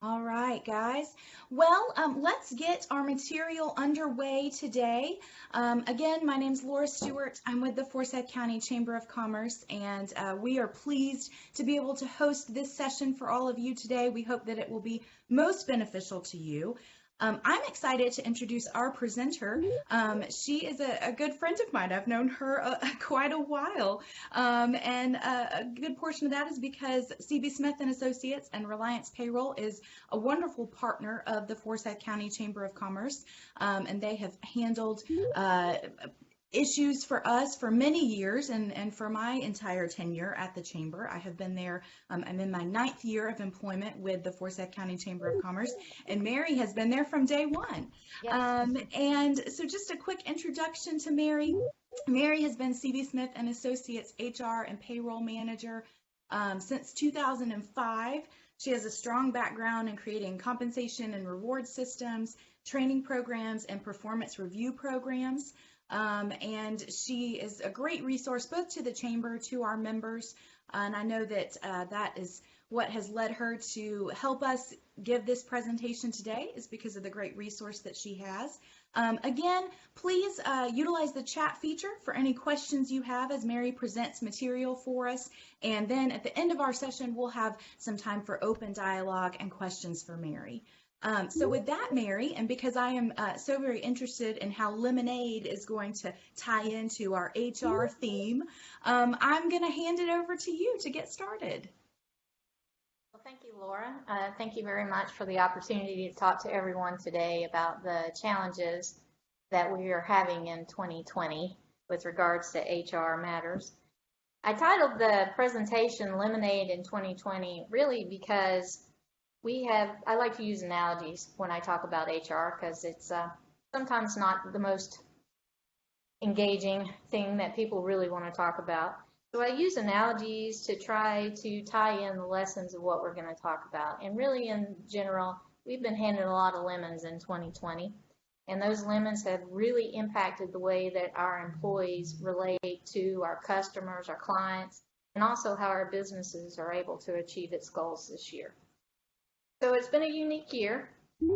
All right, guys. Well, let's get our material underway today. Again, my name's Laura Stewart. I'm with the Forsyth County Chamber of Commerce, and we are pleased to be able to host this session for all of you today. We hope that it will be most beneficial to you. I'm excited to introduce our presenter. She is a good friend of mine. I've known her quite a while, and a good portion of that is because CB Smith and Associates and Reliance Payroll is a wonderful partner of the Forsyth County Chamber of Commerce, and they have handled issues for us for many years and for my entire tenure at the Chamber. I have been there, I'm in my 9th year of employment with the Forsyth County Chamber of Commerce, and Mary has been there from day one. Yes. And so just a quick introduction to Mary. Mary has been CB Smith and Associates HR and payroll manager since 2005. She has a strong background in creating compensation and reward systems, training programs, and performance review programs. And she is a great resource both to the Chamber, to our members, and I know that that is what has led her to help us give this presentation today is because of the great resource that she has. Again, please utilize the chat feature for any questions you have as Mary presents material for us. And then at the end of our session, we'll have some time for open dialogue and questions for Mary. So with that, Mary, and because I am so very interested in how lemonade is going to tie into our HR theme, I'm going to hand it over to you to get started. Well, thank you, Laura. Thank you very much for the opportunity to talk to everyone today about the challenges that we are having in 2020 with regards to HR matters. I titled the presentation Lemonade in 2020 really because I like to use analogies when I talk about HR because it's sometimes not the most engaging thing that people really want to talk about. So I use analogies to try to tie in the lessons of what we're going to talk about. And really in general, we've been handed a lot of lemons in 2020. And those lemons have really impacted the way that our employees relate to our customers, our clients, and also how our businesses are able to achieve its goals this year. So it's been a unique year.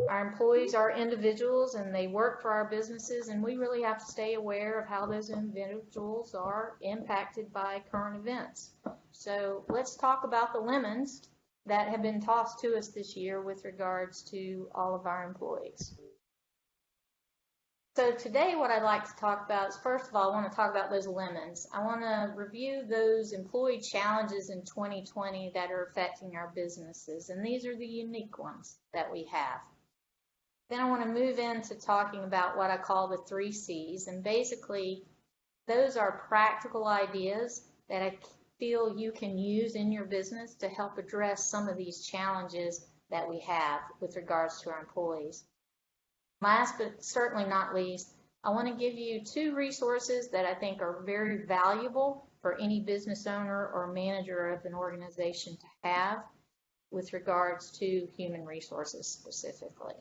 Our employees are individuals and they work for our businesses, and we really have to stay aware of how those individuals are impacted by current events. So let's talk about the lemons that have been tossed to us this year with regards to all of our employees. So today what I'd like to talk about is, first of all, I want to talk about those lemons. I want to review those employee challenges in 2020 that are affecting our businesses, and these are the unique ones that we have. Then I want to move into talking about what I call the 3 C's, and basically those are practical ideas that I feel you can use in your business to help address some of these challenges that we have with regards to our employees. Last but certainly not least, I want to give you 2 resources that I think are very valuable for any business owner or manager of an organization to have with regards to human resources specifically.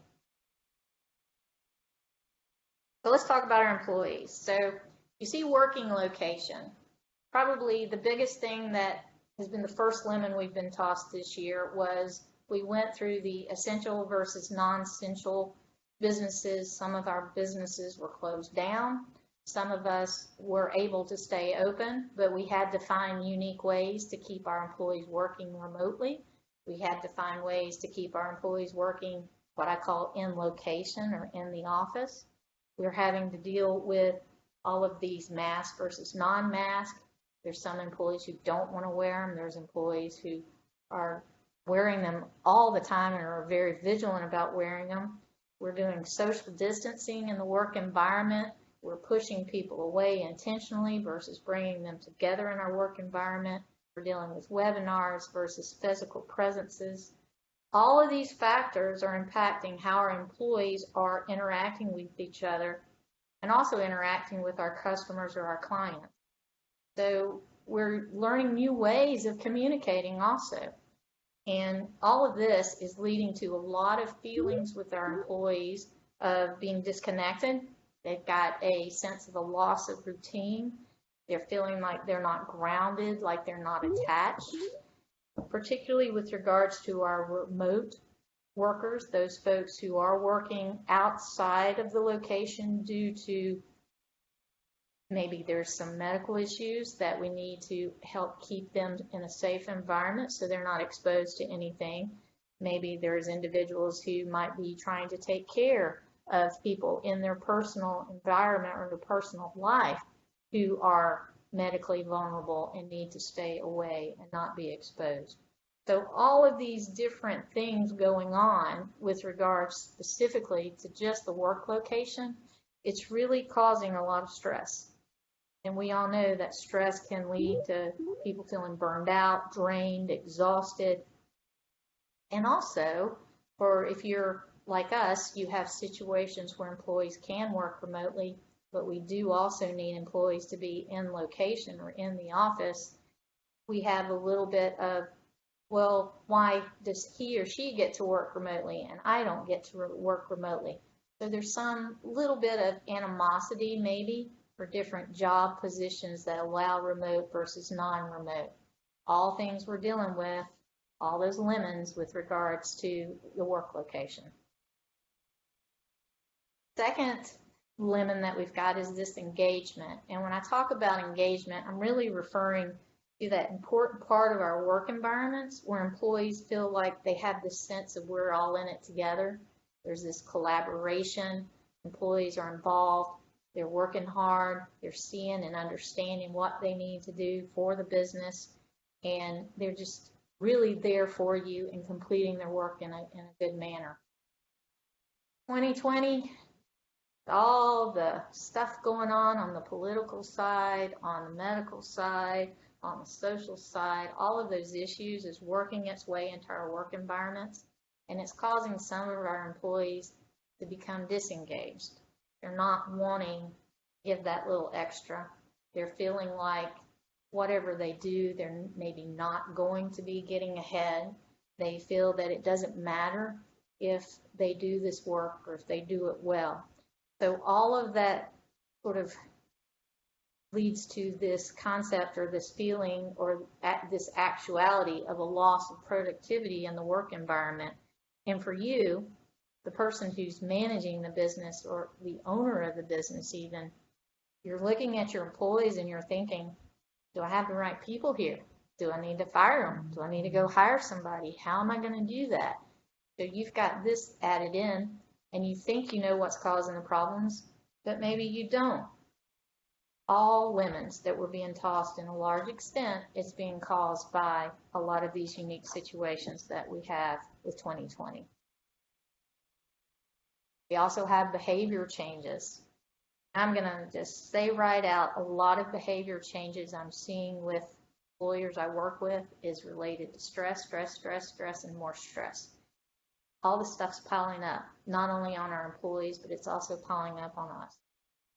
So let's talk about our employees. So you see working location. Probably the biggest thing that has been the first lemon we've been tossed this year was we went through the essential versus non-essential businesses. Some of our businesses were closed down. Some of us were able to stay open, but we had to find unique ways to keep our employees working remotely. We had to find ways to keep our employees working what I call in location or in the office. We're having to deal with all of these mask versus non-mask. There's some employees who don't want to wear them. There's employees who are wearing them all the time and are very vigilant about wearing them. We're doing social distancing in the work environment. We're pushing people away intentionally versus bringing them together in our work environment. We're dealing with webinars versus physical presences. All of these factors are impacting how our employees are interacting with each other and also interacting with our customers or our clients. So we're learning new ways of communicating also. And all of this is leading to a lot of feelings with our employees of being disconnected. They've got a sense of a loss of routine. They're feeling like they're not grounded, like they're not attached, particularly with regards to our remote workers, those folks who are working outside of the location due to maybe there's some medical issues that we need to help keep them in a safe environment so they're not exposed to anything. Maybe there's individuals who might be trying to take care of people in their personal environment or their personal life who are medically vulnerable and need to stay away and not be exposed. So all of these different things going on with regards specifically to just the work location, it's really causing a lot of stress. And we all know that stress can lead to people feeling burned out, drained, exhausted. And also, for if you're like us, you have situations where employees can work remotely, but we do also need employees to be in location or in the office. We have a little bit of, well, why does he or she get to work remotely and I don't get to work remotely? So there's some little bit of animosity maybe for different job positions that allow remote versus non-remote. All things we're dealing with, all those lemons with regards to the work location. Second lemon that we've got is this engagement. And when I talk about engagement, I'm really referring to that important part of our work environments where employees feel like they have this sense of we're all in it together. There's this collaboration. Employees are involved. They're working hard. They're seeing and understanding what they need to do for the business. And they're just really there for you and completing their work in a good manner. 2020, all the stuff going on the political side, on the medical side, on the social side, all of those issues is working its way into our work environments, and it's causing some of our employees to become disengaged. They're not wanting to give that little extra. They're feeling like whatever they do, they're maybe not going to be getting ahead. They feel that it doesn't matter if they do this work or if they do it well. So all of that sort of leads to this concept or this feeling or this actuality of a loss of productivity in the work environment. And for you, the person who's managing the business or the owner of the business even, you're looking at your employees and you're thinking, do I have the right people here? Do I need to fire them? Do I need to go hire somebody? How am I going to do that? So you've got this added in and you think you know what's causing the problems, but maybe you don't. All lemons that were being tossed in a large extent is being caused by a lot of these unique situations that we have with 2020. We also have behavior changes. I'm going to just say right out, a lot of behavior changes I'm seeing with employers I work with is related to stress, and more stress. All this stuff's piling up, not only on our employees, but it's also piling up on us.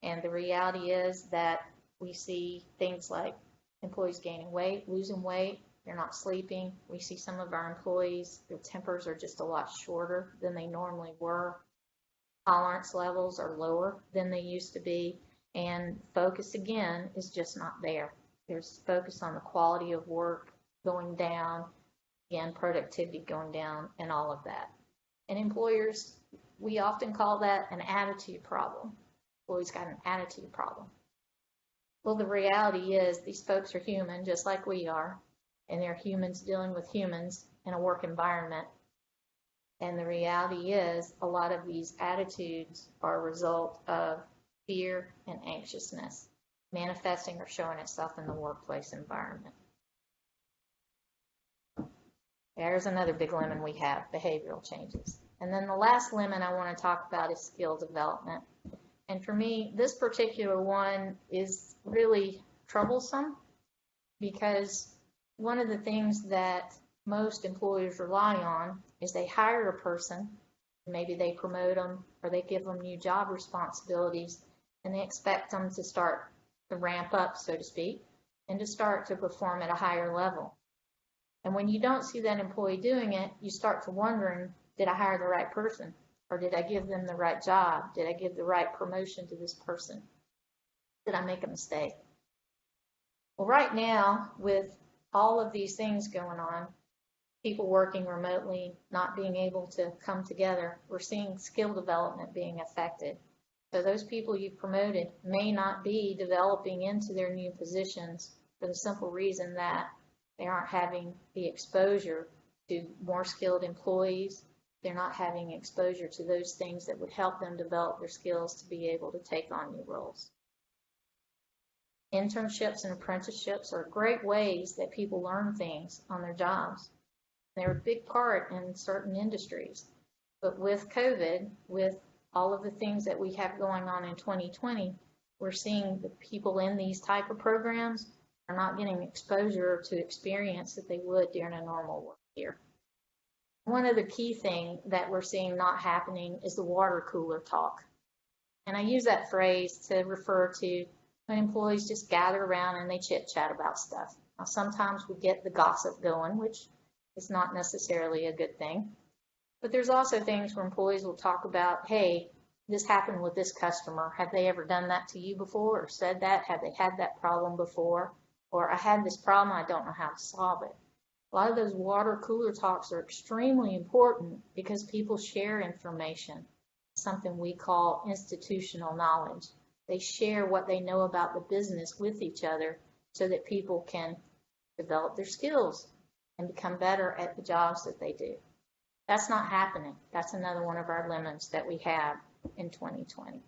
And the reality is that we see things like employees gaining weight, losing weight, they're not sleeping. We see some of our employees, their tempers are just a lot shorter than they normally were. Tolerance levels are lower than they used to be. And focus, again, is just not there. There's focus on the quality of work going down, again, productivity going down, and all of that. And employers, we often call that an attitude problem. Employees got an attitude problem. Well, the reality is these folks are human just like we are, and they're humans dealing with humans in a work environment. And the reality is a lot of these attitudes are a result of fear and anxiousness manifesting or showing itself in the workplace environment. There's another big lemon we have, behavioral changes. And then the last lemon I want to talk about is skill development. And for me, this particular one is really troublesome because one of the things that most employers rely on is they hire a person, maybe they promote them or they give them new job responsibilities, and they expect them to start to ramp up, so to speak, and to start to perform at a higher level. And when you don't see that employee doing it, you start to wondering, did I hire the right person? Or did I give them the right job? Did I give the right promotion to this person? Did I make a mistake? Well, right now, with all of these things going on, people working remotely, not being able to come together, we're seeing skill development being affected. So those people you've promoted may not be developing into their new positions for the simple reason that they aren't having the exposure to more skilled employees. They're not having exposure to those things that would help them develop their skills to be able to take on new roles. Internships and apprenticeships are great ways that people learn things on their jobs. They're a big part in certain industries. But with COVID, with all of the things that we have going on in 2020, we're seeing the people in these type of programs are not getting exposure to experience that they would during a normal work year. One of the key things that we're seeing not happening is the water cooler talk. And I use that phrase to refer to when employees just gather around and they chit chat about stuff. Now, sometimes we get the gossip going, which is not necessarily a good thing. But there's also things where employees will talk about, hey, this happened with this customer. Have they ever done that to you before or said that? Have they had that problem before? Or I had this problem, I don't know how to solve it. A lot of those water cooler talks are extremely important because people share information, something we call institutional knowledge. They share what they know about the business with each other so that people can develop their skills and become better at the jobs that they do. That's not happening. That's another one of our lemons that we have in 2020.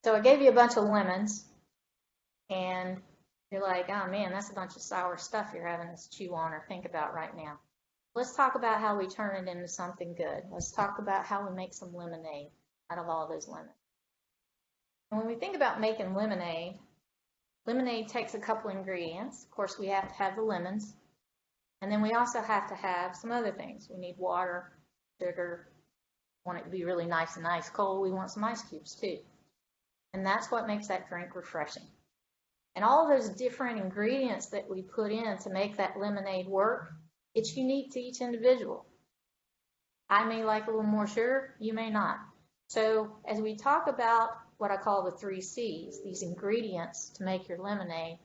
So I gave you a bunch of lemons, and you're like, oh man, that's a bunch of sour stuff you're having us chew on or think about right now. Let's talk about how we turn it into something good. Let's talk about how we make some lemonade out of all those lemons. And when we think about making lemonade, lemonade takes a couple ingredients. Of course, we have to have the lemons. And then we also have to have some other things. We need water, sugar. We want it to be really nice and ice cold. We want some ice cubes too. And that's what makes that drink refreshing. And all those different ingredients that we put in to make that lemonade work, it's unique to each individual. I may like a little more sugar, you may not. So as we talk about what I call the 3 C's, these ingredients to make your lemonade,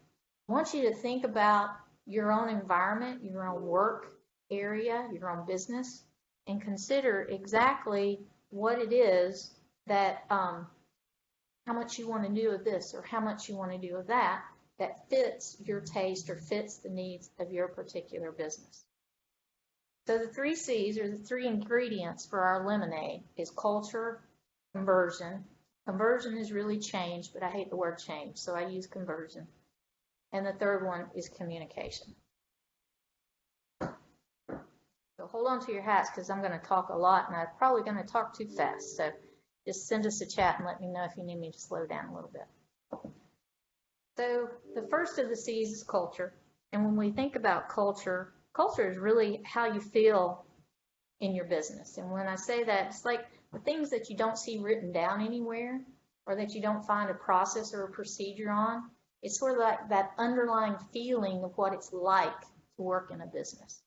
I want you to think about your own environment, your own work area, your own business, and consider exactly what it is that, how much you want to do of this or how much you want to do of that, that fits your taste or fits the needs of your particular business. So the 3 C's, or the 3 ingredients for our lemonade, is culture, conversion. Conversion is really change, but I hate the word change, so I use conversion. And the third one is communication. So hold on to your hats because I'm going to talk a lot and I'm probably going to talk too fast. So just send us a chat and let me know if you need me to slow down a little bit. So the first of the C's is culture. And when we think about culture, culture is really how you feel in your business. And when I say that, it's like the things that you don't see written down anywhere or that you don't find a process or a procedure on. It's sort of like that underlying feeling of what it's like to work in a business.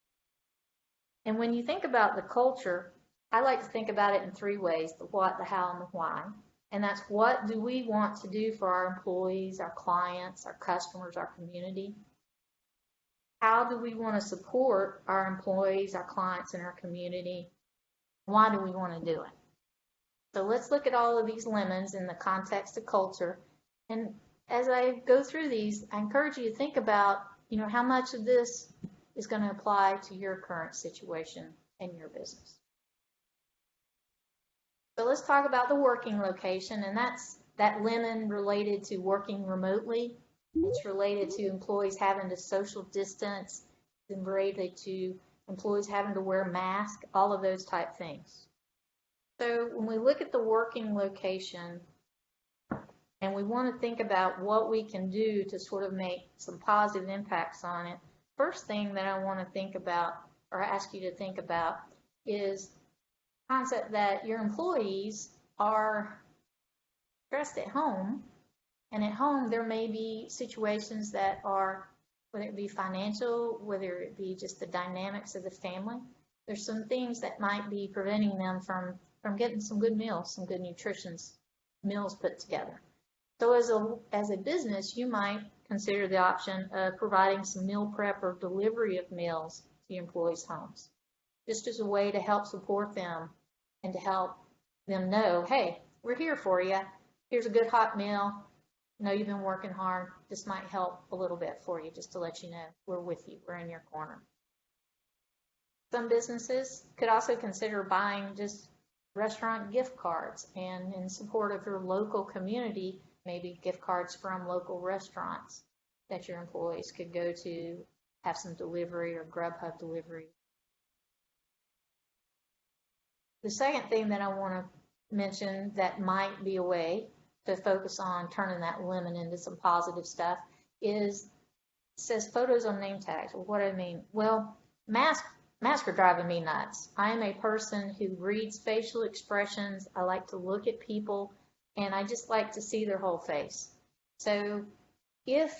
And when you think about the culture, I like to think about it in 3 ways: the what, the how, and the why. And that's, what do we want to do for our employees, our clients, our customers, our community? How do we want to support our employees, our clients, and our community? Why do we want to do it? So let's look at all of these lemons in the context of culture. And as I go through these, I encourage you to think about, how much of this is going to apply to your current situation and your business. So let's talk about the working location, and that's that lemon related to working remotely. It's related to employees having to social distance, and related to employees having to wear masks, all of those type things. So when we look at the working location and we want to think about what we can do to sort of make some positive impacts on it, first thing that I want to think about, or ask you to think about, is the concept that your employees are stressed at home. And at home, there may be situations that are, whether it be financial, whether it be just the dynamics of the family, there's some things that might be preventing them from getting some good meals, some good nutritious meals put together. So as a business, you might consider the option of providing some meal prep or delivery of meals the employees' homes, just as a way to help support them and to help them know, hey, we're here for you. Here's a good hot meal. I know you've been working hard. This might help a little bit for you, just to let you know we're with you. We're in your corner. Some businesses could also consider buying just restaurant gift cards, and in support of your local community, maybe gift cards from local restaurants that your employees could go to, have some delivery or Grubhub delivery. The second thing that I want to mention that might be a way to focus on turning that lemon into some positive stuff is, it says photos on name tags. Well, what do I mean? Well, masks are driving me nuts. I am a person who reads facial expressions. I like to look at people, and I just like to see their whole face. So if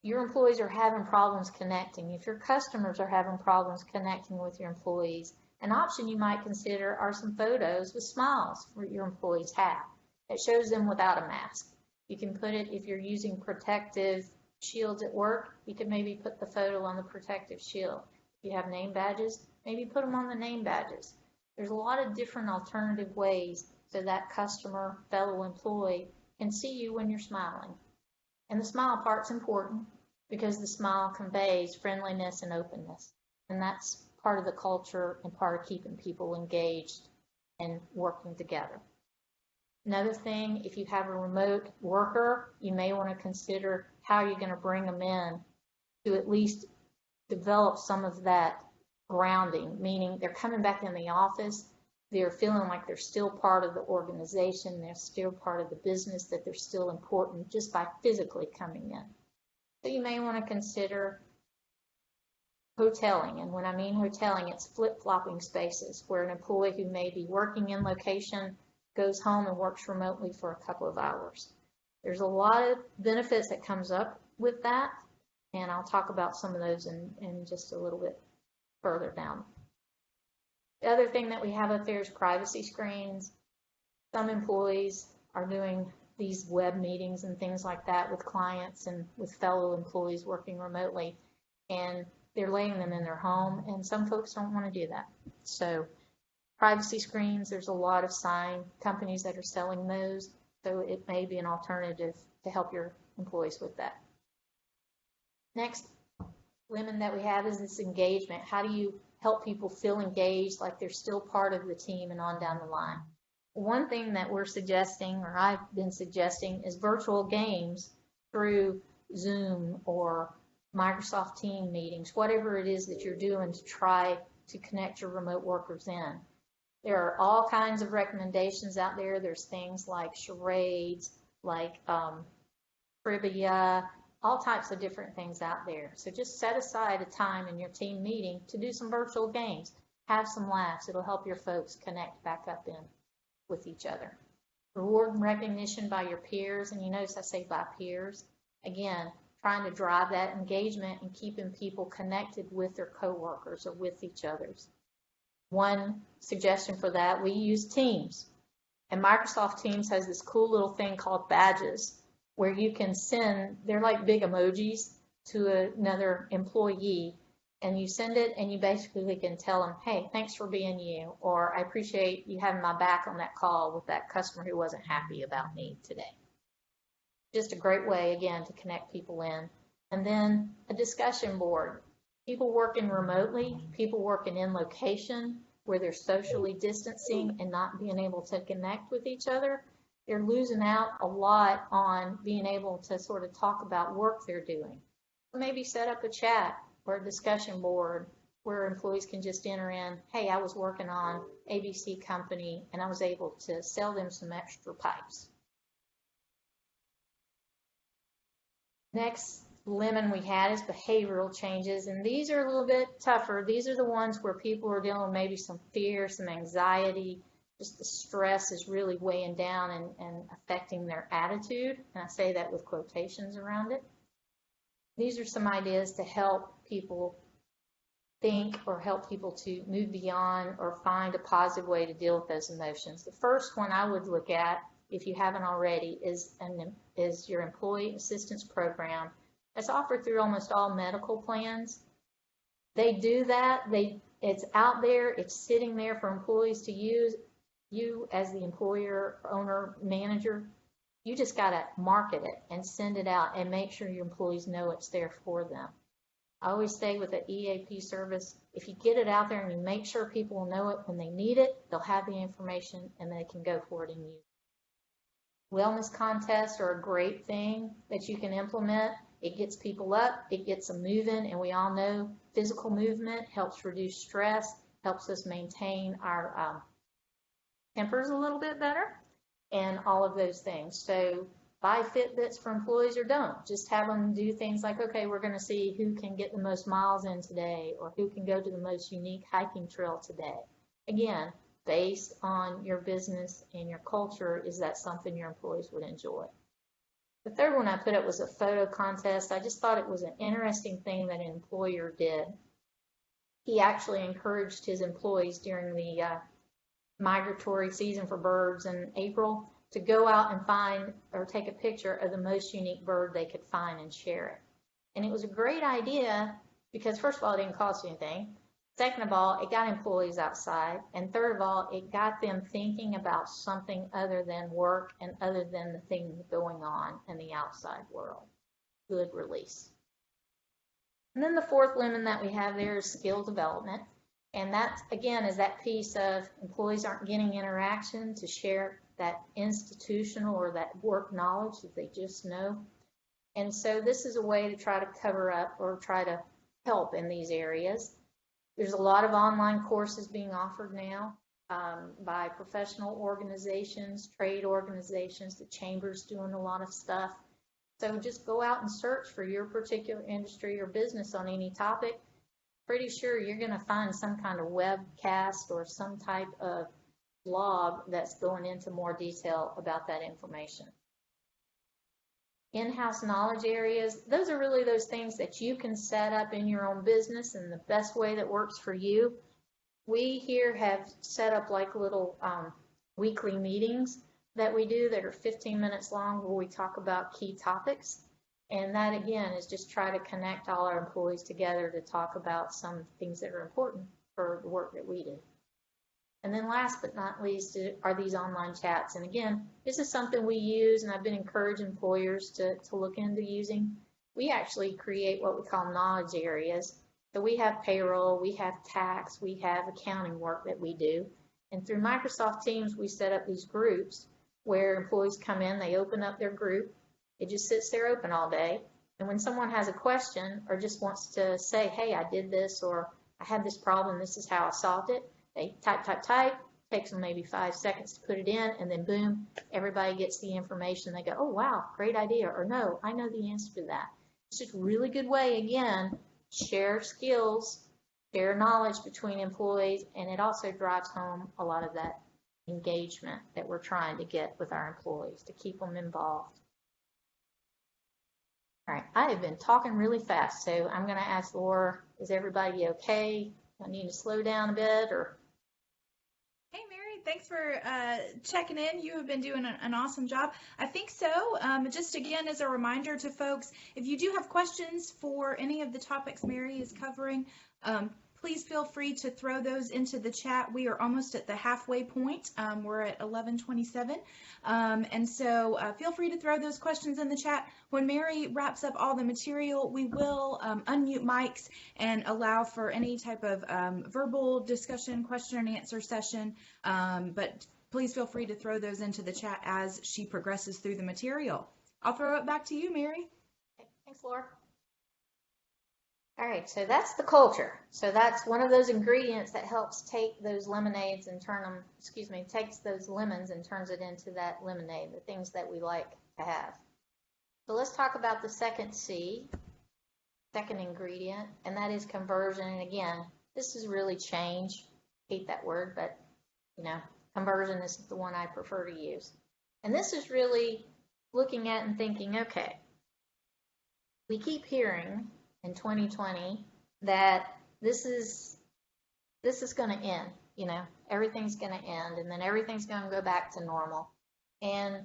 your employees are having problems connecting, if your customers are having problems connecting with your employees, an option you might consider are some photos with smiles that your employees have. It shows them without a mask. You can put it, if you're using protective shields at work, you could maybe put the photo on the protective shield. If you have name badges, maybe put them on the name badges. There's a lot of different alternative ways so that customer, fellow employee can see you when you're smiling. And the smile part's important because the smile conveys friendliness and openness. And that's part of the culture and part of keeping people engaged and working together. Another thing, if you have a remote worker, you may want to consider how you're going to bring them in to at least develop some of that grounding, meaning they're coming back in the office, they're feeling like they're still part of the organization, they're still part of the business, that they're still important just by physically coming in. So you may want to consider hoteling, and when I mean hoteling, it's flip-flopping spaces where an employee who may be working in location goes home and works remotely for a couple of hours. There's a lot of benefits that comes up with that, and I'll talk about some of those in just a little bit further down. The other thing that we have up there is privacy screens. Some employees are doing these web meetings and things like that with clients and with fellow employees working remotely, and they're laying them in their home, and some folks don't want to do that. So privacy screens, there's a lot of sign companies that are selling those, so it may be an alternative to help your employees with that. Next lemon that we have is this engagement. How do you help people feel engaged, like they're still part of the team and on down the line? One thing that we're suggesting, or I've been suggesting, is virtual games through Zoom or Microsoft Teams meetings, whatever it is that you're doing to try to connect your remote workers in. There are all kinds of recommendations out there. There's things like charades, like trivia, all types of different things out there. So just set aside a time in your team meeting to do some virtual games. Have some laughs. It'll help your folks connect back up in with each other. Reward and recognition by your peers, and you notice I say by peers. Again, trying to drive that engagement and keeping people connected with their coworkers or with each other's. One suggestion for that, we use Teams. And Microsoft Teams has this cool little thing called badges, where you can send, they're like big emojis, to another employee, and you send it and you basically can tell them, hey, thanks for being you, or I appreciate you having my back on that call with that customer who wasn't happy about me today. Just a great way, again, to connect people in. And then a discussion board. People working remotely, people working in location where they're socially distancing and not being able to connect with each other, they're losing out a lot on being able to sort of talk about work they're doing. Maybe set up a chat or a discussion board where employees can just enter in, hey, I was working on ABC company and I was able to sell them some extra pipes. Next lemon we had is behavioral changes, and these are a little bit tougher. These are the ones where people are dealing with maybe some fear, some anxiety, just the stress is really weighing down and affecting their attitude, and I say that with quotations around it. These are some ideas to help people think or help people to move beyond or find a positive way to deal with those emotions. The first one I would look at, if you haven't already, is your employee assistance program. It's offered through almost all medical plans. they do that. It's out there. It's sitting there for employees to use. You as the employer, owner, manager, you just got to market it and send it out and make sure your employees know it's there for them. I always say with an EAP service, if you get it out there and you make sure people know it when they need it, they'll have the information and they can go for it and use it. Wellness contests are a great thing that you can implement. It gets people up, it gets them moving, and we all know physical movement helps reduce stress, helps us maintain our tempers a little bit better, and all of those things. So buy Fitbits for employees or don't. Just have them do things like, okay, we're going to see who can get the most miles in today, or who can go to the most unique hiking trail today. Again, based on your business and your culture, is that something your employees would enjoy? The third one I put up was a photo contest. I just thought it was an interesting thing that an employer did. He actually encouraged his employees during the migratory season for birds in April to go out and find or take a picture of the most unique bird they could find and share it. And it was a great idea because, first of all, it didn't cost anything. Second of all, it got employees outside. And third of all, it got them thinking about something other than work and other than the things going on in the outside world. Good release. And then the fourth lemon that we have there is skill development. And that, again, is that piece of employees aren't getting interaction to share that institutional or that work knowledge that they just know. And so this is a way to try to cover up or try to help in these areas. There's a lot of online courses being offered now by professional organizations, trade organizations, the chamber's doing a lot of stuff. So just go out and search for your particular industry or business on any topic. Pretty sure you're going to find some kind of webcast or some type of blog that's going into more detail about that information. In-house knowledge areas, those are really those things that you can set up in your own business in the best way that works for you. We here have set up like little weekly meetings that we do that are 15 minutes long where we talk about key topics. And that, again, is just try to connect all our employees together to talk about some things that are important for the work that we do. And then last but not least are these online chats. And again, this is something we use, and I've been encouraging employers to look into using. We actually create what we call knowledge areas. So we have payroll, we have tax, we have accounting work that we do. And through Microsoft Teams, we set up these groups where employees come in, they open up their group. It just sits there open all day. And when someone has a question or just wants to say, hey, I did this, or I had this problem, this is how I solved it, they type, takes them maybe 5 seconds to put it in, and then boom, everybody gets the information. They go, oh, wow, great idea, or no, I know the answer to that. It's just a really good way, again, share skills, share knowledge between employees, and it also drives home a lot of that engagement that we're trying to get with our employees to keep them involved. All right, I have been talking really fast, so I'm going to ask Laura, is everybody okay? Do I need to slow down a bit, or? Hey, Mary, thanks for checking in. You have been doing an awesome job. I think so. Just again, as a reminder to folks, if you do have questions for any of the topics Mary is covering, please feel free to throw those into the chat. We are almost at the halfway point. We're at 11:27. And so feel free to throw those questions in the chat. When Mary wraps up all the material, we will unmute mics and allow for any type of verbal discussion, question and answer session. But please feel free to throw those into the chat as she progresses through the material. I'll throw it back to you, Mary. Okay, thanks, Laura. All right, so that's the culture. So that's one of those ingredients that helps take those lemonades and takes those lemons and turns it into that lemonade, the things that we like to have. So let's talk about the second C, second ingredient, and that is conversion. And again, this is really change. I hate that word, but conversion is the one I prefer to use. And this is really looking at and thinking, okay, we keep hearing in 2020 that this is going to end, everything's going to end, and then everything's going to go back to normal. And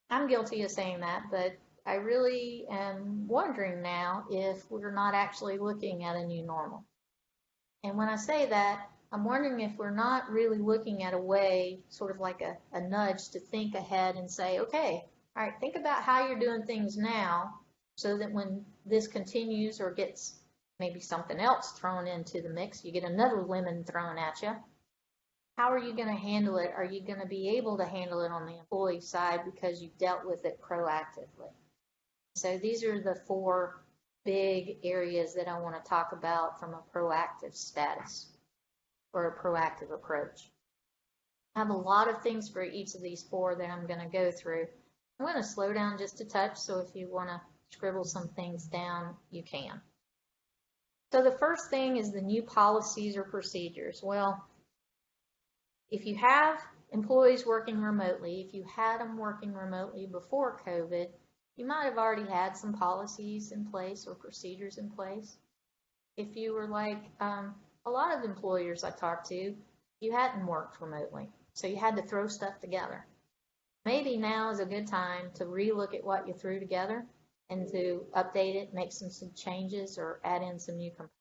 I'm guilty of saying that, but I really am wondering now if we're not actually looking at a new normal. And when I say that, I'm wondering if we're not really looking at a way, sort of like a nudge to think ahead and say, okay, all right, think about how you're doing things now so that when this continues or gets maybe something else thrown into the mix, you get another lemon thrown at you. How are you going to handle it? Are you going to be able to handle it on the employee side because you've dealt with it proactively? So these are the 4 big areas that I want to talk about from a proactive status or a proactive approach. I have a lot of things for each of these 4 that I'm going to go through. I'm going to slow down just a touch, so if you want to scribble some things down, you can. So the first thing is the new policies or procedures. Well, if you have employees working remotely, if you had them working remotely before COVID, you might have already had some policies in place or procedures in place. If you were like a lot of employers I talked to, you hadn't worked remotely, so you had to throw stuff together. Maybe now is a good time to relook at what you threw together and to update it, make some changes, or add in some new components.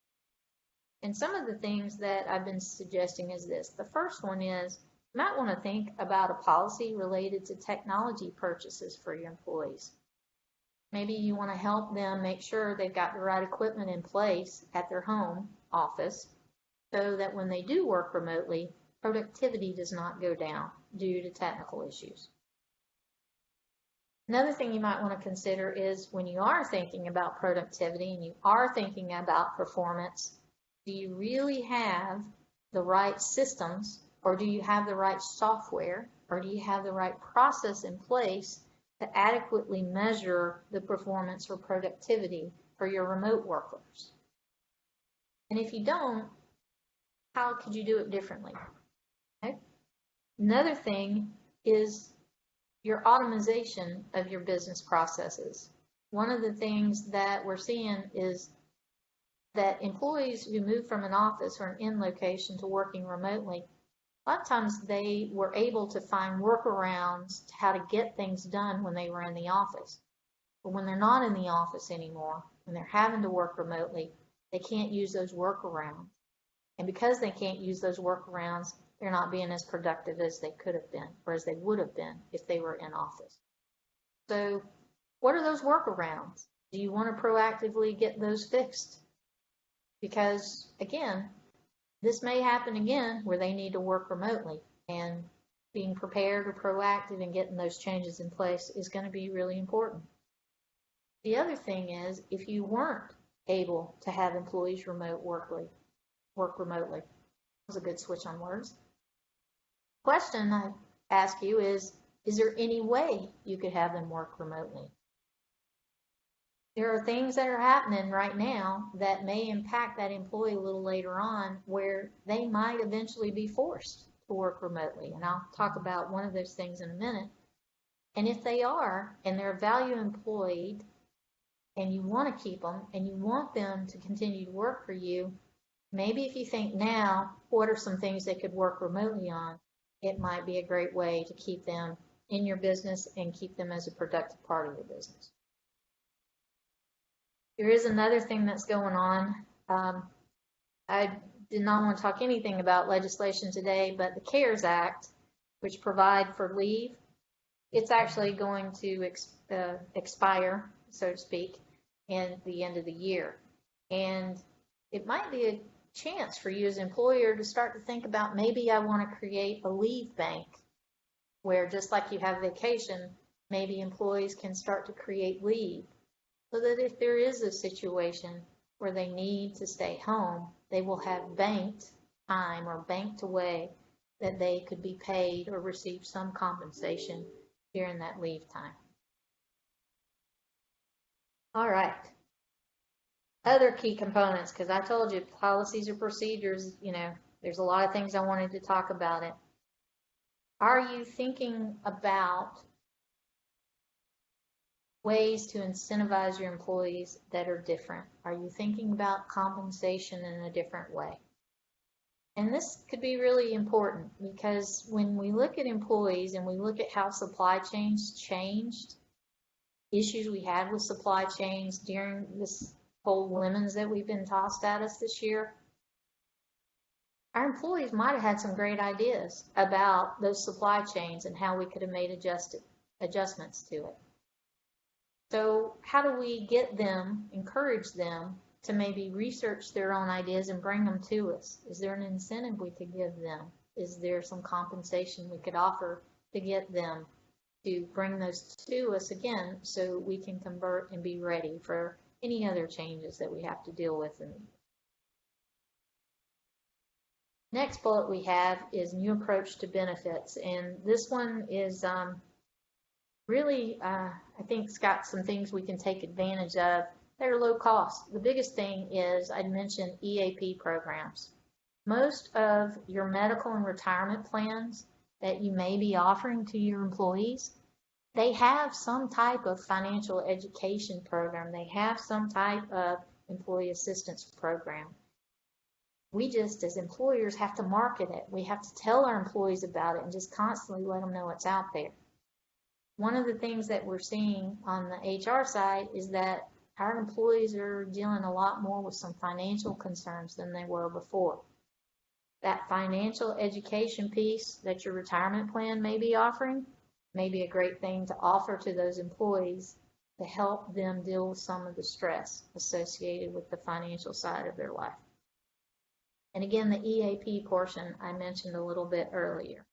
And some of the things that I've been suggesting is this. The first one is you might want to think about a policy related to technology purchases for your employees. Maybe you want to help them make sure they've got the right equipment in place at their home office so that when they do work remotely, productivity does not go down due to technical issues. Another thing you might want to consider is when you are thinking about productivity and you are thinking about performance, do you really have the right systems, or do you have the right software, or do you have the right process in place to adequately measure the performance or productivity for your remote workers? And if you don't, how could you do it differently? Okay. Another thing is your automation of your business processes. One of the things that we're seeing is that employees who move from an office or an in location to working remotely, a lot of times they were able to find workarounds to how to get things done when they were in the office. But when they're not in the office anymore, when they're having to work remotely, they can't use those workarounds. And because they can't use those workarounds, they're not being as productive as they could have been or as they would have been if they were in office. So what are those workarounds? Do you want to proactively get those fixed? Because again, this may happen again where they need to work remotely, and being prepared or proactive and getting those changes in place is going to be really important. The other thing is, if you weren't able to have employees work remotely, that was a good switch on words. The question I ask you is there any way you could have them work remotely? There are things that are happening right now that may impact that employee a little later on where they might eventually be forced to work remotely. And I'll talk about one of those things in a minute. And if they are, and they're a value employee, and you want to keep them, and you want them to continue to work for you, maybe if you think now, what are some things they could work remotely on, it might be a great way to keep them in your business and keep them as a productive part of your business. There is another thing that's going on. I did not want to talk anything about legislation today, but the CARES Act, which provide for leave, it's actually going to expire, so to speak, in the end of the year. And it might be a chance for you as an employer to start to think about, maybe I want to create a leave bank where, just like you have vacation, maybe employees can start to create leave, so that if there is a situation where they need to stay home, they will have banked time or banked away that they could be paid or receive some compensation during that leave time. All right. Other key components, because I told you policies or procedures, there's a lot of things I wanted to talk about it. Are you thinking about ways to incentivize your employees that are different? Are you thinking about compensation in a different way? And this could be really important, because when we look at employees and we look at how supply chains changed, issues we had with supply chains during this whole lemons that we've been tossed at us this year, our employees might have had some great ideas about those supply chains and how we could have made adjustments to it. So how do we get them, encourage them to maybe research their own ideas and bring them to us? Is there an incentive we could give them? Is there some compensation we could offer to get them to bring those to us again so we can convert and be ready for any other changes that we have to deal with? Next bullet we have is new approach to benefits, and this one is really, I think it's got some things we can take advantage of that are low cost. The biggest thing is, I'd mentioned EAP programs. Most of your medical and retirement plans that you may be offering to your employees, they have some type of financial education program. They have some type of employee assistance program. We just, as employers, have to market it. We have to tell our employees about it and just constantly let them know it's out there. One of the things that we're seeing on the HR side is that our employees are dealing a lot more with some financial concerns than they were before. That financial education piece that your retirement plan may be offering may be a great thing to offer to those employees to help them deal with some of the stress associated with the financial side of their life. And again, the EAP portion I mentioned a little bit earlier.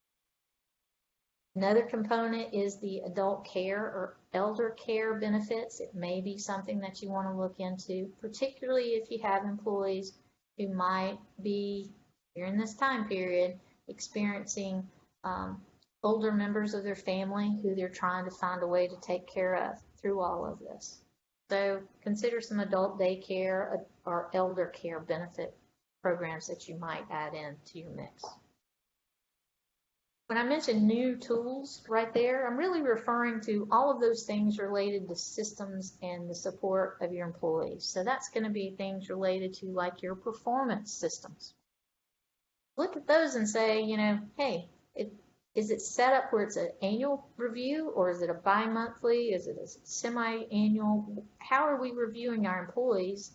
Another component is the adult care or elder care benefits. It may be something that you want to look into, particularly if you have employees who might be, during this time period, experiencing older members of their family who they're trying to find a way to take care of through all of this. So consider some adult daycare or elder care benefit programs that you might add into your mix. When I mention new tools right there, I'm really referring to all of those things related to systems and the support of your employees. So that's going to be things related to like your performance systems. Look at those and say, hey, is it set up where it's an annual review, or is it a bi-monthly? Is it a semi-annual? How are we reviewing our employees?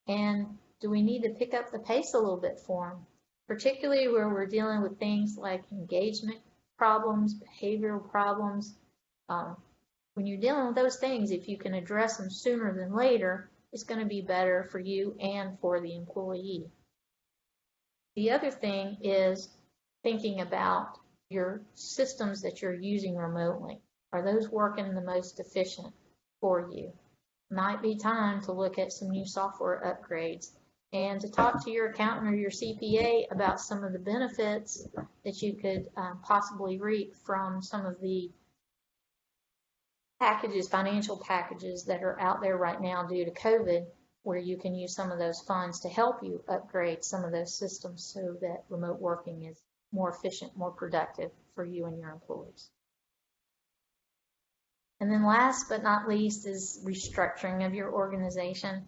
And do we need to pick up the pace a little bit for them? Particularly where we're dealing with things like engagement problems, behavioral problems. When you're dealing with those things, if you can address them sooner than later, it's going to be better for you and for the employee. The other thing is thinking about your systems that you're using remotely. Are those working the most efficient for you? Might be time to look at some new software upgrades and to talk to your accountant or your CPA about some of the benefits that you could possibly reap from some of the packages, financial packages that are out there right now due to COVID, where you can use some of those funds to help you upgrade some of those systems so that remote working is more efficient, more productive for you and your employees. And then last but not least is restructuring of your organization.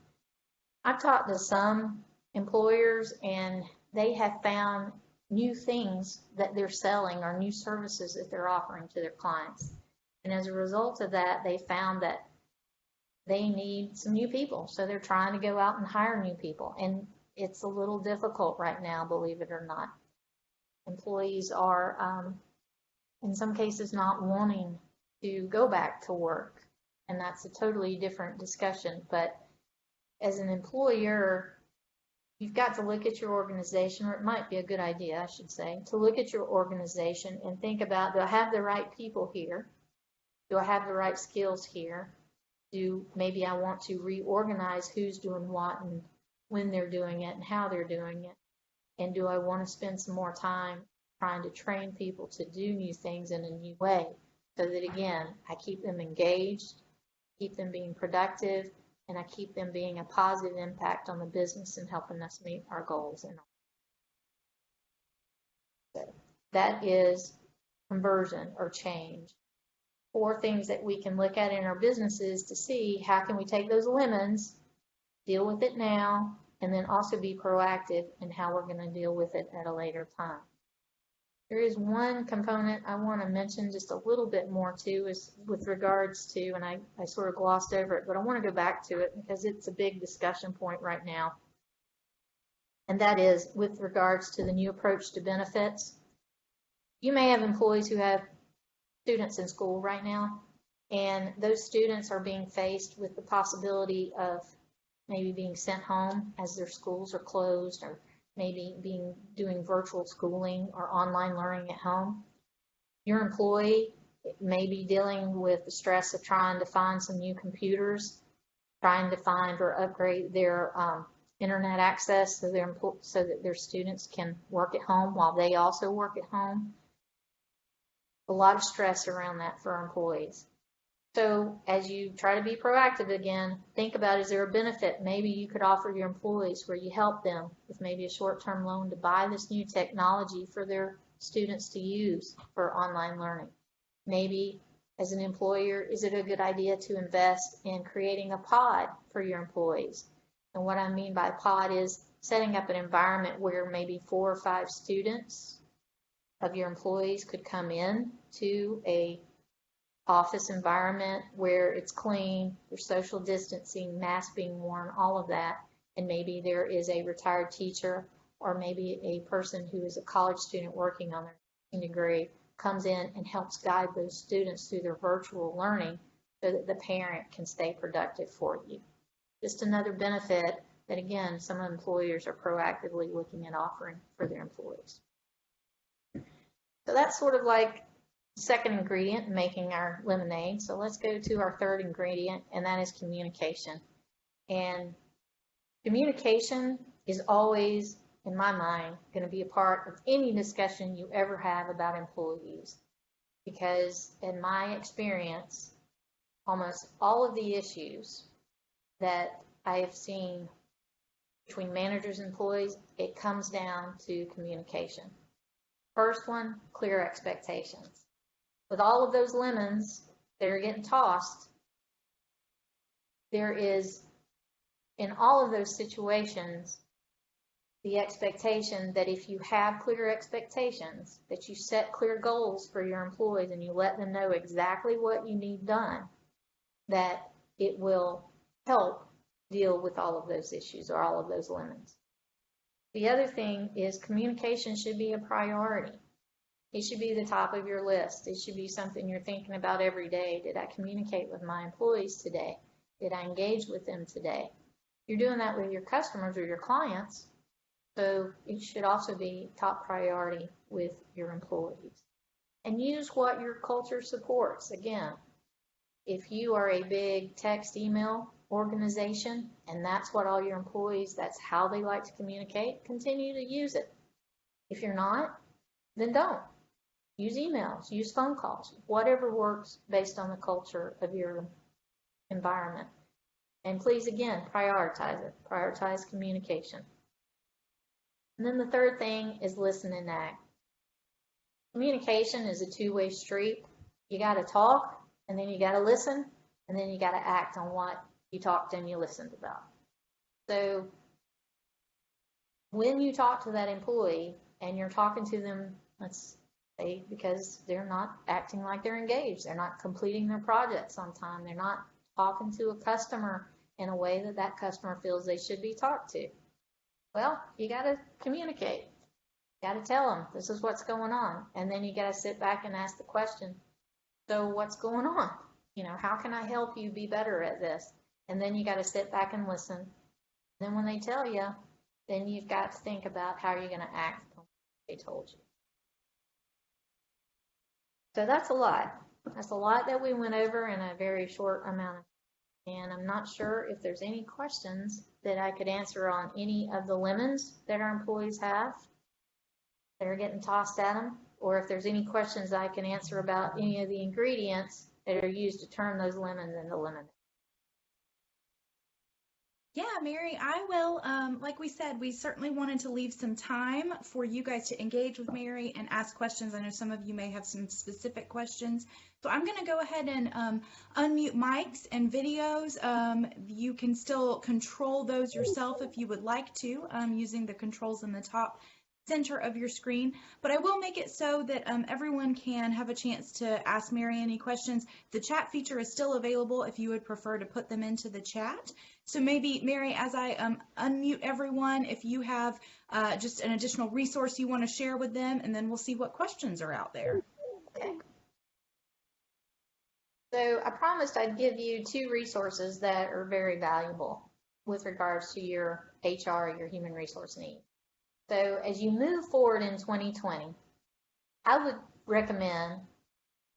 I've talked to some employers and they have found new things that they're selling or new services that they're offering to their clients. And as a result of that, they found that they need some new people. So they're trying to go out and hire new people. And it's a little difficult right now, believe it or not. Employees are, in some cases, not wanting to go back to work. And that's a totally different discussion. But as an employer, you've got to look at your organization, or it might be a good idea, I should say, to look at your organization and think about, do I have the right people here? Do I have the right skills here? Maybe I want to reorganize who's doing what and when they're doing it and how they're doing it. And do I want to spend some more time trying to train people to do new things in a new way so that, again, I keep them engaged, keep them being productive, and I keep them being a positive impact on the business and helping us meet our goals. So that is conversion or change. 4 things that we can look at in our businesses to see how can we take those lemons, deal with it now, and then also be proactive in how we're going to deal with it at a later time. There is one component I want to mention just a little bit more too, is with regards to, and I sort of glossed over it, but I want to go back to it because it's a big discussion point right now. and that is with regards to the new approach to benefits. You may have employees who have students in school right now, and those students are being faced with the possibility of maybe being sent home as their schools are closed, or maybe doing virtual schooling or online learning at home. Your employee may be dealing with the stress of trying to find some new computers, trying to find or upgrade their internet access so that their students can work at home while they also work at home. A lot of stress around that for our employees. So as you try to be proactive again, think about, is there a benefit maybe you could offer your employees where you help them with maybe a short-term loan to buy this new technology for their students to use for online learning? Maybe as an employer, is it a good idea to invest in creating a pod for your employees? And what I mean by pod is setting up an environment where maybe 4 or 5 students of your employees could come in to a office environment where it's clean, there's social distancing, masks being worn, all of that. And maybe there is a retired teacher or maybe a person who is a college student working on their degree comes in and helps guide those students through their virtual learning so that the parent can stay productive for you. Just another benefit that, again, some employers are proactively looking at offering for their employees. So that's sort of like second ingredient in making our lemonade. So let's go to our third ingredient, and that is communication. And communication is always, in my mind, going to be a part of any discussion you ever have about employees. Because in my experience, almost all of the issues that I have seen between managers and employees, it comes down to communication. First one, clear expectations. With all of those lemons that are getting tossed, there is, in all of those situations, the expectation that if you have clear expectations, that you set clear goals for your employees and you let them know exactly what you need done, that it will help deal with all of those issues or all of those lemons. The other thing is communication should be a priority. It should be the top of your list. It should be something you're thinking about every day. Did I communicate with my employees today? Did I engage with them today? You're doing that with your customers or your clients, so it should also be top priority with your employees. And use what your culture supports. Again, if you are a big text email organization and that's what all your employees, that's how they like to communicate, continue to use it. If you're not, then don't. Use emails, use phone calls, whatever works based on the culture of your environment. And please, again, prioritize it. Prioritize communication. And then the third thing is listen and act. Communication is a two-way street. You got to talk, and then you got to listen, and then you got to act on what you talked and you listened about. So when you talk to that employee and you're talking to them, let's say, because they're not acting like they're engaged, they're not completing their projects on time, they're not talking to a customer in a way that that customer feels they should be talked to. Well, you got to communicate. You got to tell them this is what's going on. And then you got to sit back and ask the question, so what's going on? You know, how can I help you be better at this? And then you got to sit back and listen. And then when they tell you, then you've got to think about how you're going to act on what they told you. So that's a lot. That's a lot that we went over in a very short amount of time. And I'm not sure if there's any questions that I could answer on any of the lemons that our employees have that are getting tossed at them, or if there's any questions I can answer about any of the ingredients that are used to turn those lemons into lemonade. Yeah, Mary, I will. Like we said, we certainly wanted to leave some time for you guys to engage with Mary and ask questions. I know some of you may have some specific questions. So I'm going to go ahead and unmute mics and videos. You can still control those yourself if you would like to, using the controls in the top center of your screen, but I will make it so that everyone can have a chance to ask Mary any questions. The chat feature is still available if you would prefer to put them into the chat. So maybe, Mary, as I unmute everyone, if you have just an additional resource you want to share with them, and then we'll see what questions are out there. Okay. So I promised I'd give you 2 resources that are very valuable with regards to your HR, your human resource needs. So as you move forward in 2020, I would recommend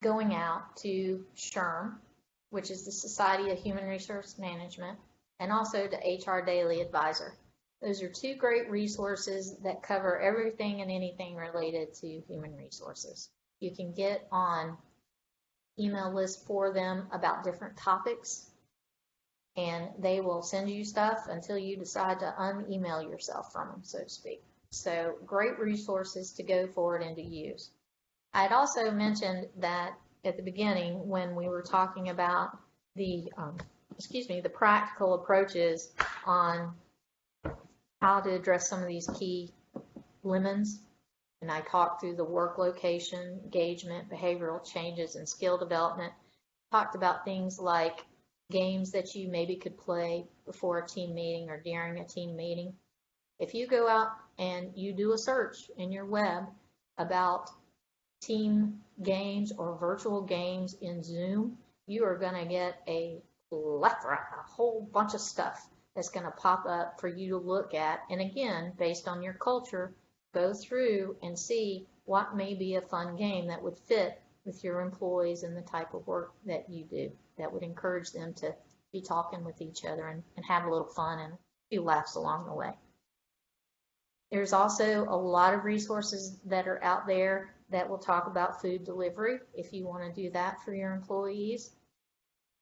going out to SHRM, which is the Society of Human Resource Management, and also to HR Daily Advisor. Those are 2 great resources that cover everything and anything related to human resources. You can get on email lists for them about different topics, and they will send you stuff until you decide to un-email yourself from them, so to speak. So great resources to go forward and to use. I had also mentioned that at the beginning when we were talking about the practical approaches on how to address some of these key lemons. And I talked through the work location, engagement, behavioral changes, and skill development. Talked about things like games that you maybe could play before a team meeting or during a team meeting. If you go out and you do a search in your web about team games or virtual games in Zoom, you are going to get a plethora, a whole bunch of stuff that's going to pop up for you to look at. And again, based on your culture, go through and see what may be a fun game that would fit with your employees and the type of work that you do that would encourage them to be talking with each other and have a little fun and a few laughs along the way. There's also a lot of resources that are out there that will talk about food delivery if you want to do that for your employees.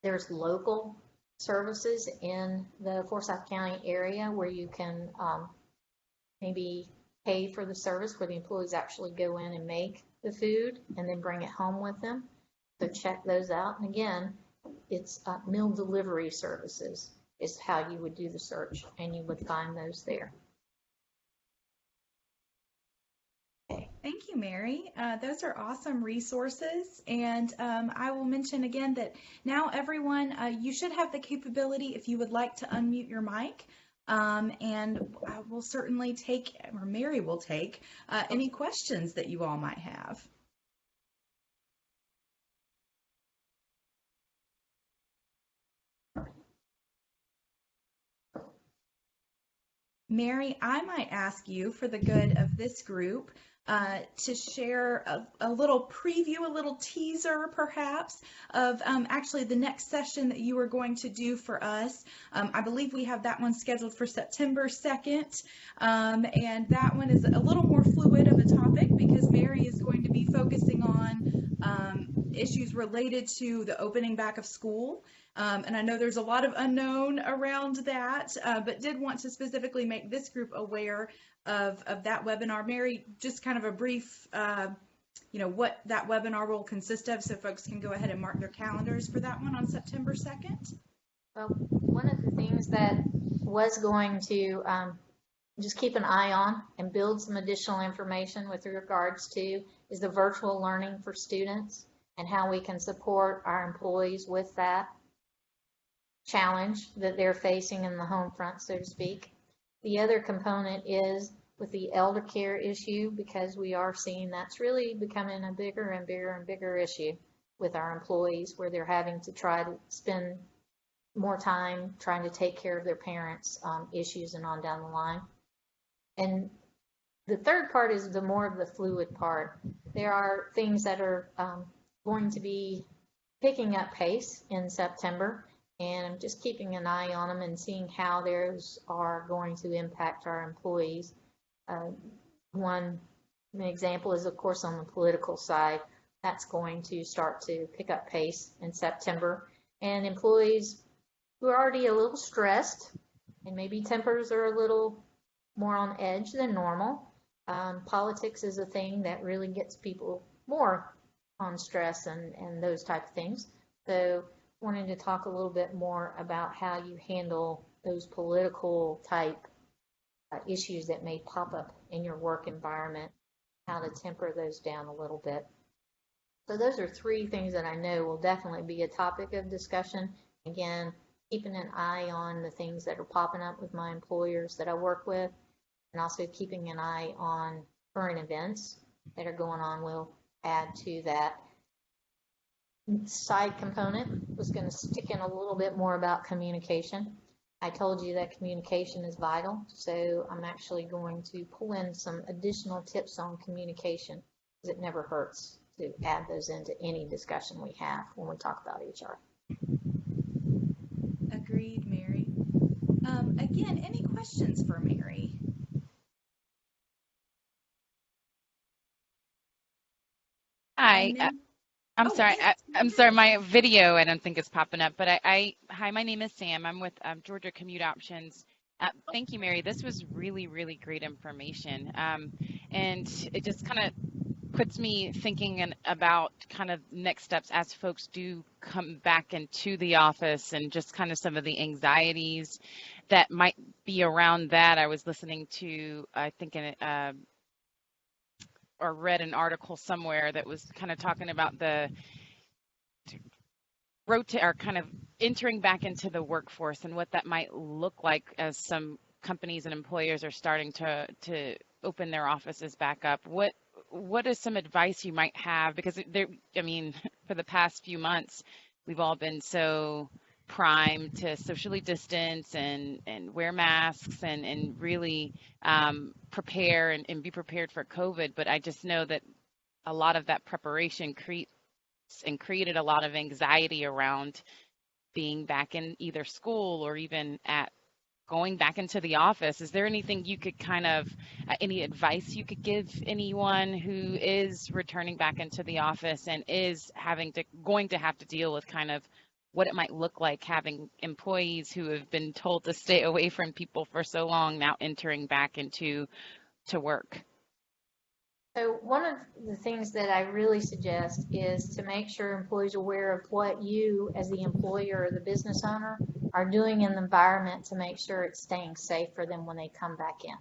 There's local services in the Forsyth County area where you can maybe pay for the service where the employees actually go in and make the food and then bring it home with them. So check those out. And again, it's meal delivery services is how you would do the search, and you would find those there. Thank you, Mary. Those are awesome resources. And I will mention again that now everyone, you should have the capability if you would like to unmute your mic. And I will certainly take, or Mary will take, any questions that you all might have. Mary, I might ask you, for the good of this group, to share a little preview, a little teaser perhaps of actually the next session that you are going to do for us. I believe we have that one scheduled for September 2nd, and that one is a little more fluid of a topic because Mary is going to be focusing on issues related to the opening back of school. And I know there's a lot of unknown around that, but did want to specifically make this group aware of that webinar. Mary, just kind of a brief, what that webinar will consist of so folks can go ahead and mark their calendars for that one on September 2nd. Well, one of the things that was going to just keep an eye on and build some additional information with regards to is the virtual learning for students and how we can support our employees with that challenge that they're facing in the home front, so to speak. The other component is with the elder care issue, because we are seeing that's really becoming a bigger and bigger and bigger issue with our employees, where they're having to try to spend more time trying to take care of their parents' issues and on down the line. And the third part is the more of the fluid part. There are things that are going to be picking up pace in September, and I'm just keeping an eye on them and seeing how those are going to impact our employees. One example is, of course, on the political side. That's going to start to pick up pace in September. And employees who are already a little stressed and maybe tempers are a little more on edge than normal. Politics is a thing that really gets people more on stress and those type of things. So wanting to talk a little bit more about how you handle those political type issues that may pop up in your work environment, how to temper those down a little bit. So those are 3 things that I know will definitely be a topic of discussion. Again, keeping an eye on the things that are popping up with my employers that I work with, and also keeping an eye on current events that are going on will add to that. Side component was going to stick in a little bit more about communication. I told you that communication is vital, so I'm actually going to pull in some additional tips on communication, because it never hurts to add those into any discussion we have when we talk about HR. Agreed, Mary. Again, any questions for Mary? Hi, And then, I'm oh, sorry. yes, I'm sorry. My video, I don't think is popping up. But hi, my name is Sam. I'm with Georgia Commute Options. Thank you, Mary. This was really, really great information. And it just kind of puts me thinking about kind of next steps as folks do come back into the office, and just kind of some of the anxieties that might be around that. I was listening to, I think, or read an article somewhere that was kind of talking about the rotate or kind of entering back into the workforce and what that might look like as some companies and employers are starting to open their offices back up. What is some advice you might have? Because I mean, for the past few months, we've all been so primed to socially distance and wear masks and really prepare and be prepared for COVID. But I just know that a lot of that preparation created a lot of anxiety around being back in either school or even at going back into the office. Is there anything you could kind of, any advice you could give anyone who is returning back into the office and is going to have to deal with kind of what it might look like having employees who have been told to stay away from people for so long now entering back into work? So one of the things that I really suggest is to make sure employees are aware of what you, as the employer or the business owner, are doing in the environment to make sure it's staying safe for them when they come back in.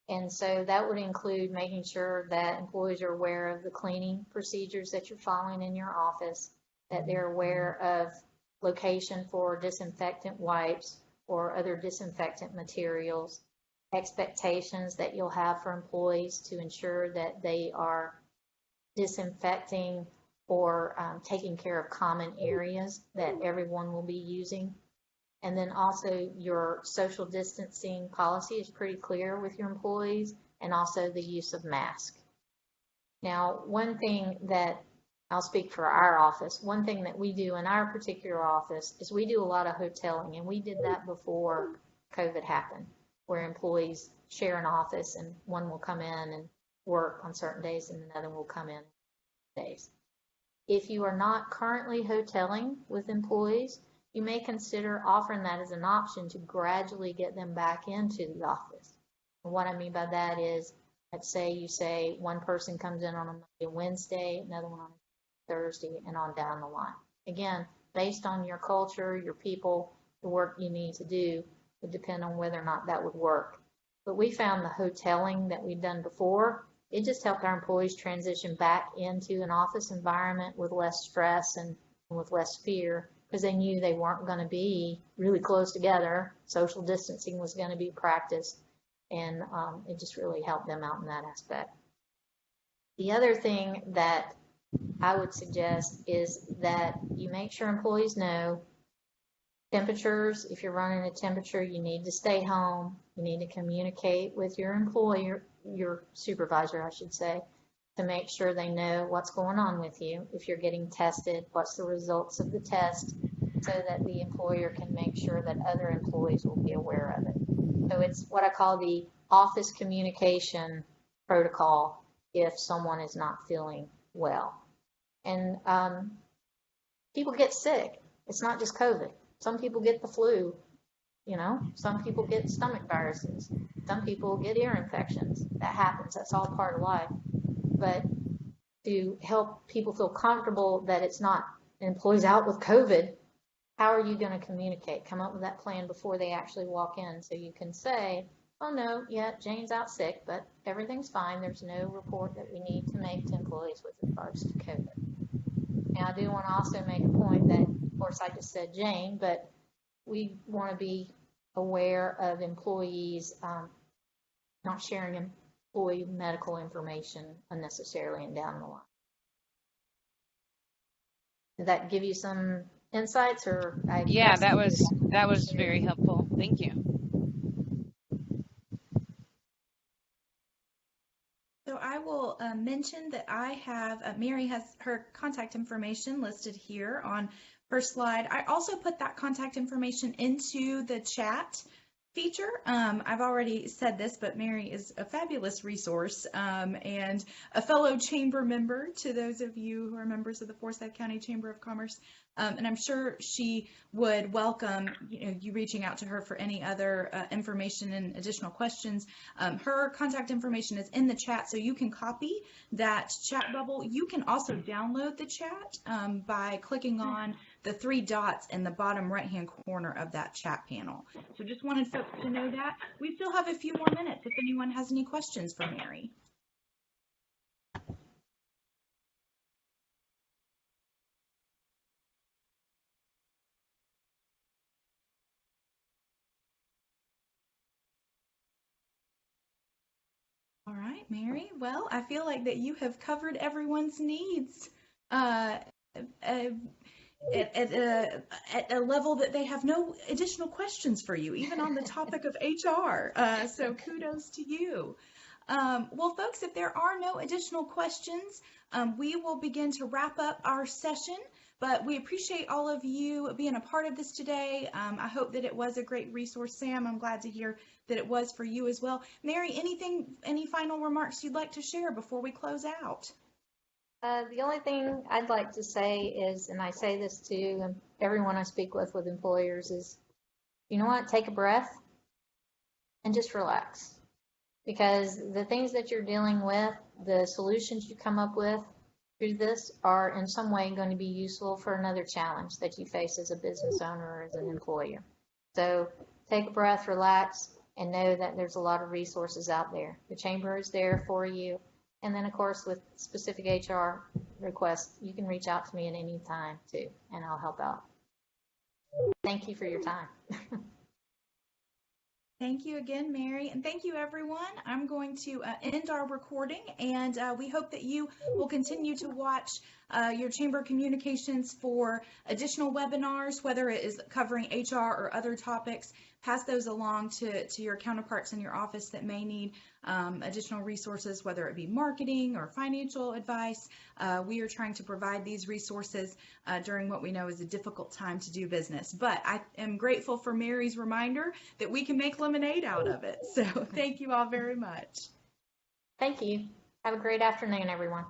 And so that would include making sure that employees are aware of the cleaning procedures that you're following in your office, that they're aware of location for disinfectant wipes or other disinfectant materials, expectations that you'll have for employees to ensure that they are disinfecting or taking care of common areas that everyone will be using. And then also your social distancing policy is pretty clear with your employees, and also the use of masks. Now, one thing that I'll speak for our office, one thing that we do in our particular office is we do a lot of hoteling, and we did that before COVID happened, where employees share an office and one will come in and work on certain days and another will come in days. If you are not currently hoteling with employees, you may consider offering that as an option to gradually get them back into the office. And what I mean by that is, let's say you say one person comes in on a Monday, Wednesday, another one on Thursday, and on down the line. Again, based on your culture, your people, the work you need to do, would depend on whether or not that would work. But we found the hoteling that we'd done before, it just helped our employees transition back into an office environment with less stress and with less fear, because they knew they weren't going to be really close together. Social distancing was going to be practiced, and it just really helped them out in that aspect. The other thing that I would suggest is that you make sure employees know temperatures. If you're running a temperature, you need to stay home. You need to communicate with your employer, your supervisor, I should say, to make sure they know what's going on with you. If you're getting tested, what's the results of the test, so that the employer can make sure that other employees will be aware of it. So it's what I call the office communication protocol if someone is not feeling well. And people get sick. It's not just COVID. Some people get the flu, some people get stomach viruses. Some people get ear infections. That happens. That's all part of life. But to help people feel comfortable that it's not employees out with COVID, how are you going to communicate? Come up with that plan before they actually walk in, so you can say, oh no, yeah, Jane's out sick, but everything's fine. There's no report that we need to make to employees with regards to COVID. Now, I do want to also make a point that, of course, I just said Jane, but we want to be aware of employees not sharing employee medical information unnecessarily and down the line. Did that give you some insights, or Yeah, that was very helpful. Thank you. So I will mention that I have, Mary has her contact information listed here on her slide. I also put that contact information into the chat feature. I've already said this, but Mary is a fabulous resource and a fellow chamber member to those of you who are members of the Forsyth County Chamber of Commerce. And I'm sure she would welcome you reaching out to her for any other information and additional questions. Her contact information is in the chat, so you can copy that chat bubble. You can also download the chat by clicking on the 3 dots in the bottom right-hand corner of that chat panel. So just wanted folks to know that. We still have a few more minutes if anyone has any questions for Mary. All right, Mary. Well, I feel like that you have covered everyone's needs at a level that they have no additional questions for you, even on the topic of HR. So kudos to you. Well, folks, if there are no additional questions, we will begin to wrap up our session. But we appreciate all of you being a part of this today. I hope that it was a great resource. Sam, I'm glad to hear that it was for you as well. Mary, any final remarks you'd like to share before we close out? The only thing I'd like to say is, and I say this to everyone I speak with employers, is, you know what, take a breath and just relax. Because the things that you're dealing with, the solutions you come up with through this are in some way going to be useful for another challenge that you face as a business owner or as an employer. So take a breath, relax, and know that there's a lot of resources out there. The chamber is there for you. And then, of course, with specific HR requests, you can reach out to me at any time, too, and I'll help out. Thank you for your time. Thank you again, Mary, and thank you, everyone. I'm going to end our recording, and we hope that you will continue to watch your chamber communications for additional webinars, whether it is covering HR or other topics. Pass those along to your counterparts in your office that may need additional resources, whether it be marketing or financial advice. We are trying to provide these resources during what we know is a difficult time to do business. But I am grateful for Mary's reminder that we can make lemonade out of it. So thank you all very much. Thank you. Have a great afternoon, everyone.